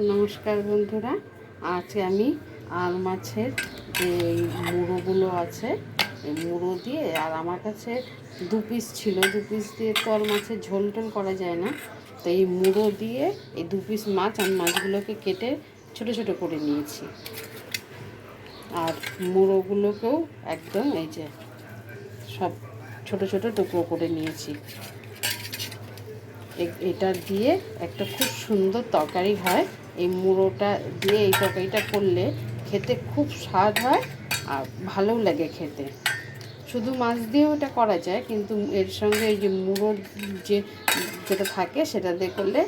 নমস্কার বন্ধুরা, আজকে আমি আর মাছের যে মুড়োগুলো আছে এই মুড়ো দিয়ে, আর আমার কাছে 2 পিস ছিল, 2 পিস দিয়ে তো আর মাছের ঝোল টোল করা যায় না, তো এই মুড়ো দিয়ে এই 2 পিস মাছ আমি মাছগুলোকে কেটে ছোট ছোট করে নিয়েছি। আর মুড়োগুলোকেও একদম এই যে সব ছোট ছোট টুকরো করে নিয়েছি। এটা দিয়ে একটা খুব সুন্দর তরকারি হয়। এই মুড়োটা দিয়ে এই তরকারিটা করলে খেতে খুব স্বাদ হয় আর ভালোও লাগে খেতে। শুধু মাছ দিয়েও এটা করা যায়, কিন্তু এর সঙ্গে এই যে মুড়োর যেটা থাকে সেটা দিয়ে করলে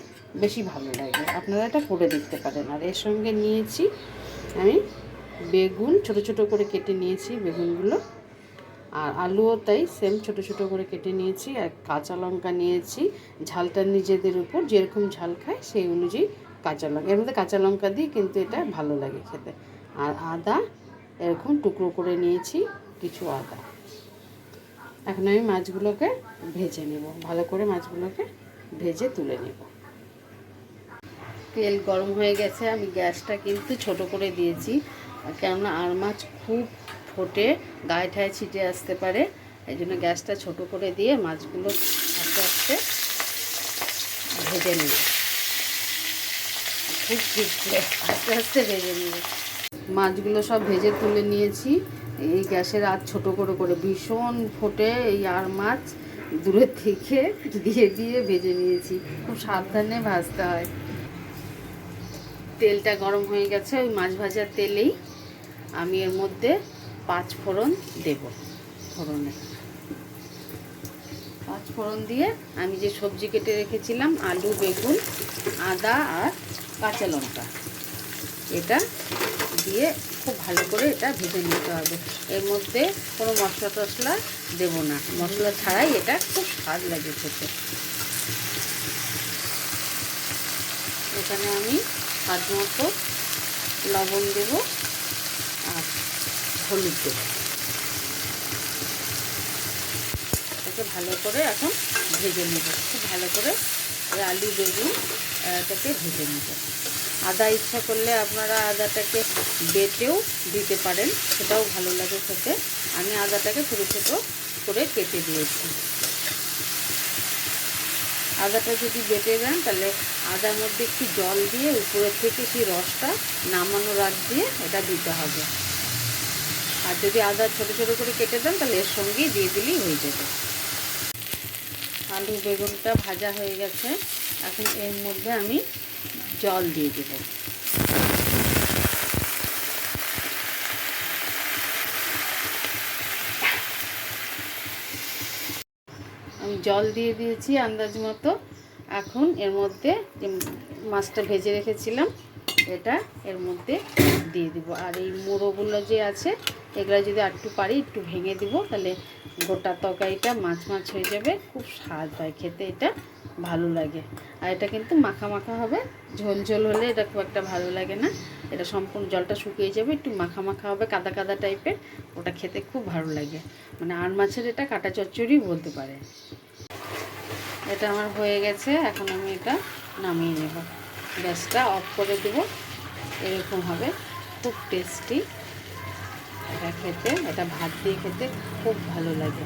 বেশি ভালো লাগে। আপনারা এটা করে দেখতে পারেন। আর এর সঙ্গে নিয়েছি আমি বেগুন, ছোট ছোট করে কেটে নিয়েছি বেগুনগুলো, আর আলুও তাই সেম ছোট ছোট করে কেটে নিয়েছি। আর কাঁচা লঙ্কা নিয়েছি, ঝালটা নিজেদের উপর যেরকম ঝাল খায় সেই অনুযায়ী কাঁচা লঙ্কা, এর মধ্যে কাঁচা লঙ্কা দিই কিন্তু এটা ভালো লাগে খেতে। আর আদা এরকম টুকরো করে নিয়েছি, কিছু আদা। এখন আমি মাছগুলোকে ভেজে নেব, ভালো করে মাছগুলোকে ভেজে তুলে নেব। তেল গরম হয়ে গেছে, আমি গ্যাসটা কিন্তু ছোট করে দিয়েছি, কেননা আর মাছ খুব ফোটে, গায়ে ঠায়ে ছিটে আসতে পারে। এই জন্য গ্যাসটা ছোট করে দিয়ে মাছগুলো আস্তে আস্তে ভেজে নেব, খুব আস্তে আস্তে ভেজে নেব। মাছগুলো সব ভেজে তুলে নিয়েছি। এই গ্যাসের আঁচ ছোট করে করে, ভীষণ ফোটে এই আর মাছ, দূরের থেকে দিয়ে দিয়ে ভেজে নিয়েছি। খুব সাবধানে ভাজতে হয়। তেলটা গরম হয়ে গেছে, ওই মাছ ভাজার তেলেই আমি এর মধ্যে 5 ফোড়ন দেব। ফোড়নে 5 ফোড়ন দিয়ে আমি যে সবজি কেটে রেখেছিলাম, আলু, বেগুন, আদা আর কাঁচা লঙ্কা, এটা দিয়ে খুব ভালো করে এটা ভেজে নিতে হবে। এর মধ্যে কোনো মশলা টশলা দেবো না, মশলা ছাড়াই এটা খুব স্বাদ লাগে খেতে। এখানে আমি স্বাদ মতো লবণ দেব আর হলুদ দেব। এটাকে ভালো করে এখন ভেজে নেব, খুব ভালো করে আলু বেগুন এটাকে ভেজে নেব। আদা ইচ্ছা করলে আপনারা আদাটাকে বেটেও দিতে পারেন, সেটাও ভালো লাগে খেতে। আমি আদাটাকে ছোটো ছোটো করে কেটে দিয়েছি। আদাটা যদি বেটে দেন তাহলে আদার মধ্যে একটু জল দিয়ে উপরের থেকে সেই রসটা নামানোর আগ দিয়ে এটা দিতে হবে। আর যদি আদা ছোটো ছোটো করে কেটে দেন তাহলে এর সঙ্গেই দিয়ে দিলেই হয়ে যাবে। আলু বেগুনটা ভাজা হয়ে গেছে, এখন এর মধ্যে আমি জল দিয়ে দেব। আমি জল দিয়ে দিয়েছি আন্দাজ মতো। এখন এর মধ্যে যে মাছটা ভেজে রেখেছিলাম এটা এর মধ্যে দিয়ে দিব। আর এই মুড়োগুলো যে আছে এগুলো যদি একটু পারি একটু ভেঙে দিব, তাহলে গোটা তরকারিটা মাছ মাছ হয়ে যাবে, খুব স্বাদ হয় খেতে, এটা ভালো লাগে। আর এটা কিন্তু মাখা মাখা হবে, ঝোল ঝোল হলে এটা খুব একটা ভালো লাগে না। এটা সম্পূর্ণ জলটা শুকিয়ে যাবে, একটু মাখা মাখা হবে, কাদা কাদা টাইপের, ওটা খেতে খুব ভালো লাগে। মানে আর মাছের এটা কাটা চচ্চড়ি বলতে পারে। এটা আমার হয়ে গেছে, এখন আমি এটা নামিয়ে নেব, গ্যাসটা অফ করে দেব। এরকম হবে, খুব টেস্টি এটা খেতে, এটা ভাত দিয়ে খেতে খুব ভালো লাগে।